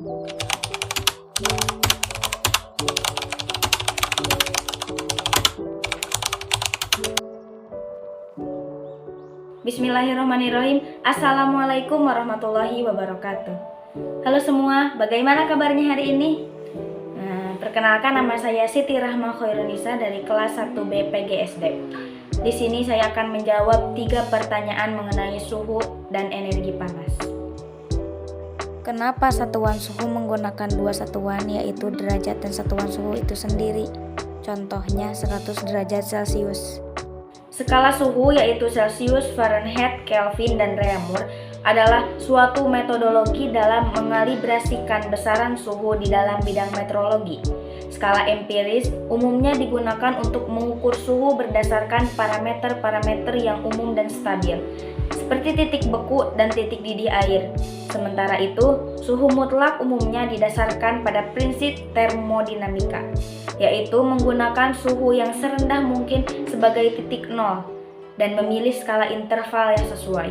Bismillahirrahmanirrahim. Assalamualaikum warahmatullahi wabarakatuh. Halo semua, bagaimana kabarnya hari ini? Perkenalkan, nama saya Siti Rahma Khairunisa dari kelas 1B PGSD. Di sini saya akan menjawab 3 pertanyaan mengenai suhu dan energi panas. Kenapa satuan suhu menggunakan 2 satuan, yaitu derajat dan satuan suhu itu sendiri? Contohnya 100 derajat Celcius. Skala suhu yaitu Celcius, Fahrenheit, Kelvin, dan Reaumur adalah suatu metodologi dalam mengalibrasikan besaran suhu di dalam bidang meteorologi. Skala empiris umumnya digunakan untuk mengukur suhu berdasarkan parameter-parameter yang umum dan stabil, seperti titik beku dan titik didih air. Sementara itu, suhu mutlak umumnya didasarkan pada prinsip termodinamika, yaitu menggunakan suhu yang serendah mungkin sebagai titik nol dan memilih skala interval yang sesuai.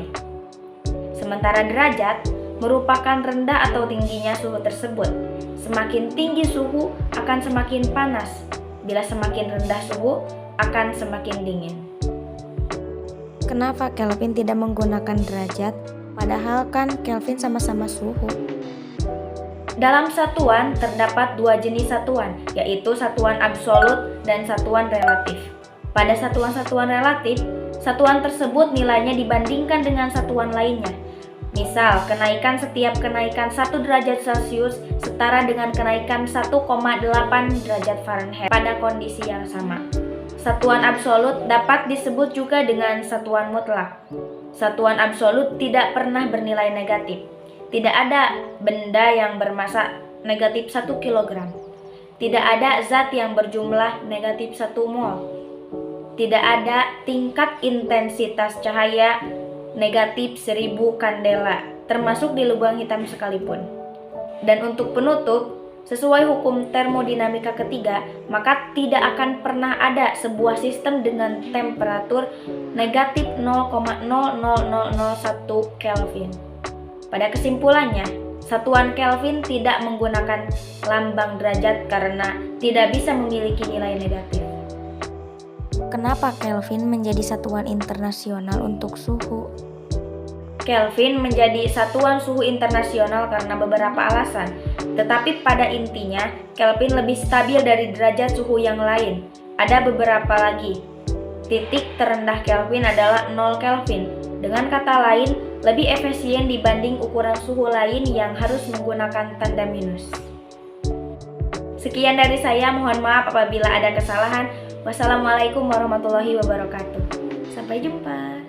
Sementara derajat merupakan rendah atau tingginya suhu tersebut. Semakin tinggi suhu akan semakin panas, bila semakin rendah suhu akan semakin dingin. Kenapa Kelvin tidak menggunakan derajat? Padahal kan Kelvin sama-sama suhu. Dalam satuan terdapat 2 jenis satuan, yaitu satuan absolut dan satuan relatif. Pada satuan-satuan relatif, satuan tersebut nilainya dibandingkan dengan satuan lainnya. Misal, setiap kenaikan 1 derajat Celcius setara dengan kenaikan 1,8 derajat Fahrenheit pada kondisi yang sama. Satuan absolut dapat disebut juga dengan satuan mutlak. Satuan absolut tidak pernah bernilai negatif. Tidak ada benda yang bermasa negatif 1 kg. Tidak ada zat yang berjumlah negatif 1 mol. Tidak ada tingkat intensitas cahaya negatif 1000 kandela, termasuk di lubang hitam sekalipun. Dan untuk penutup, sesuai hukum termodinamika ketiga, maka tidak akan pernah ada sebuah sistem dengan temperatur negatif 0,00001 Kelvin. Pada kesimpulannya, satuan Kelvin tidak menggunakan lambang derajat karena tidak bisa memiliki nilai negatif. Kenapa Kelvin menjadi satuan internasional untuk suhu? Kelvin menjadi satuan suhu internasional karena beberapa alasan, tetapi pada intinya Kelvin lebih stabil dari derajat suhu yang lain. Ada beberapa lagi. Titik terendah Kelvin adalah 0 Kelvin. Dengan kata lain, lebih efisien dibanding ukuran suhu lain yang harus menggunakan tanda minus. Sekian dari saya, mohon maaf apabila ada kesalahan. Wassalamualaikum warahmatullahi wabarakatuh. Sampai jumpa.